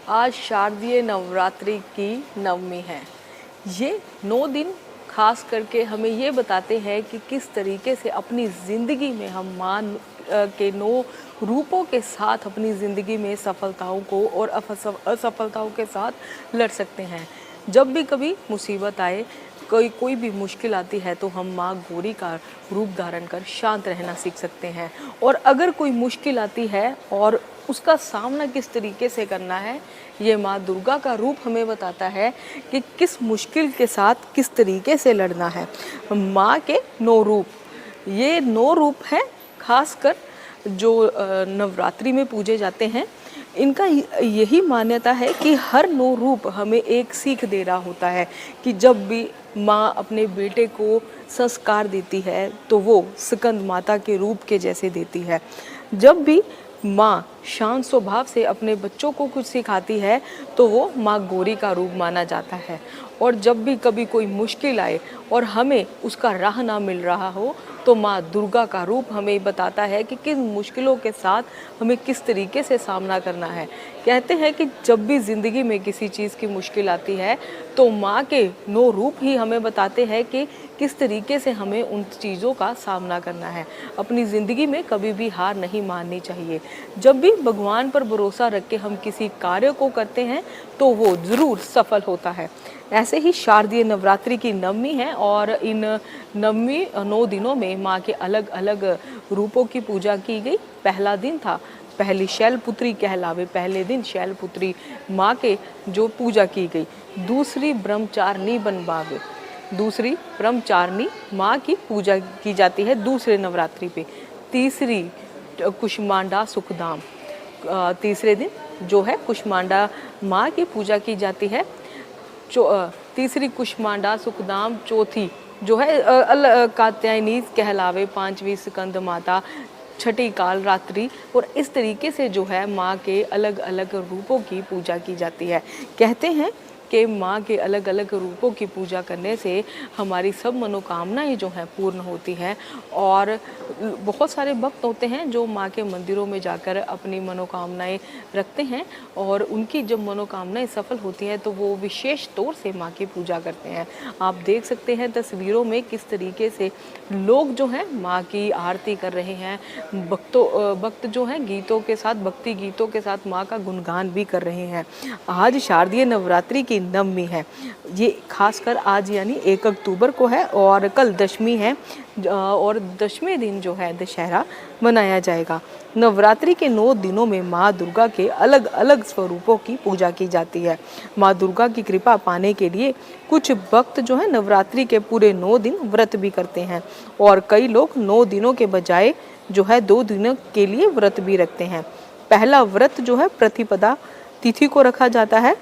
आज शारदीय नवरात्रि की नवमी है। ये 9 दिन खास करके हमें ये बताते हैं कि किस तरीके से अपनी ज़िंदगी में हम माँ के 9 रूपों के साथ अपनी ज़िंदगी में सफलताओं को और असफलताओं के साथ लड़ सकते हैं। जब भी कभी मुसीबत आए, कोई भी मुश्किल आती है तो हम माँ गौरी का रूप धारण कर शांत रहना सीख सकते हैं। और अगर कोई मुश्किल आती है और उसका सामना किस तरीके से करना है, ये माँ दुर्गा का रूप हमें बताता है कि किस मुश्किल के साथ किस तरीके से लड़ना है। माँ के 9 रूप, ये 9 रूप हैं खासकर जो नवरात्रि में पूजे जाते हैं। इनका यही मान्यता है कि हर 9 रूप हमें एक सीख दे रहा होता है कि जब भी माँ अपने बेटे को संस्कार देती है तो वो स्कंद माता के रूप के जैसे देती है। जब भी माँ शांत स्वभाव से अपने बच्चों को कुछ सिखाती है तो वो माँ गौरी का रूप माना जाता है। और जब भी कभी कोई मुश्किल आए और हमें उसका राह ना मिल रहा हो तो माँ दुर्गा का रूप हमें बताता है कि किन मुश्किलों के साथ हमें किस तरीके से सामना करना है। कहते हैं कि जब भी ज़िंदगी में किसी चीज़ की मुश्किल आती है तो माँ के 9 रूप ही हमें बताते हैं कि किस तरीके से हमें उन चीज़ों का सामना करना है। अपनी ज़िंदगी में कभी भी हार नहीं माननी चाहिए। जब भी भगवान पर भरोसा रख के हम किसी कार्य को करते हैं तो वो ज़रूर सफल होता है। ऐसे ही शारदीय नवरात्रि की नवमी है और इन नवमी 9 दिनों में माँ के अलग अलग रूपों की पूजा की गई। पहला दिन था पहली शैलपुत्री कहलावे, पहले दिन शैलपुत्री माँ के जो पूजा की गई। दूसरी ब्रह्मचारिणी बनवावे, दूसरी ब्रह्मचारिणी माँ की पूजा की जाती है दूसरे नवरात्रि पे। तीसरी कुष्मांडा सुखधाम, तीसरे दिन जो है कुष्मांडा माँ की पूजा की जाती है। तीसरी कुष्मांडा सुखधाम, चौथी जो है कात्यायनी कहलावे, पांचवी स्कंद माता, छठी काल रात्रि। और इस तरीके से जो है माँ के अलग अलग रूपों की पूजा की जाती है। कहते हैं कि माँ के अलग अलग रूपों की पूजा करने से हमारी सब मनोकामनाएं जो हैं पूर्ण होती हैं। और बहुत सारे भक्त होते हैं जो माँ के मंदिरों में जाकर अपनी मनोकामनाएं रखते हैं और उनकी जब मनोकामनाएं सफल होती हैं तो वो विशेष तौर से माँ की पूजा करते हैं। आप देख सकते हैं तस्वीरों में किस तरीके से लोग जो हैं माँ की आरती कर रहे हैं। भक्त जो हैं गीतों के साथ, भक्ति गीतों के साथ माँ का गुणगान भी कर रहे हैं। आज शारदीय नवरात्रि की नवमी है। ये खासकर आज यानी 1 अक्टूबर को है और कल दशमी है और दशवें दिन जो है दशहरा मनाया जाएगा। नवरात्रि के 9 दिनों में माँ दुर्गा के अलग अलग स्वरूपों की पूजा की जाती है। माँ दुर्गा की कृपा पाने के लिए कुछ भक्त जो है नवरात्रि के पूरे 9 दिन व्रत भी करते हैं और कई लोग 9 दिनों के बजाय जो है 2 दिनों के लिए व्रत भी रखते हैं। पहला व्रत जो है प्रतिपदा तिथि को रखा जाता है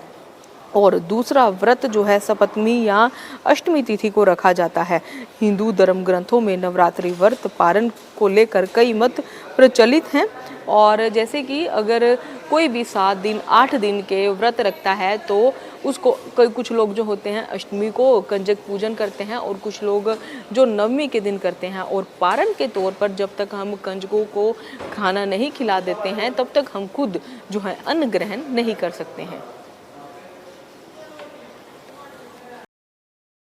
और दूसरा व्रत जो है सप्तमी या अष्टमी तिथि को रखा जाता है। हिंदू धर्म ग्रंथों में नवरात्रि व्रत पारण को लेकर कई मत प्रचलित हैं। और जैसे कि अगर कोई भी 7 दिन 8 दिन के व्रत रखता है तो उसको कुछ लोग जो होते हैं अष्टमी को कंजक पूजन करते हैं और कुछ लोग जो नवमी के दिन करते हैं। और पारण के तौर पर जब तक हम कंजकों को खाना नहीं खिला देते हैं तब तक हम खुद जो है अन्न ग्रहण नहीं कर सकते हैं।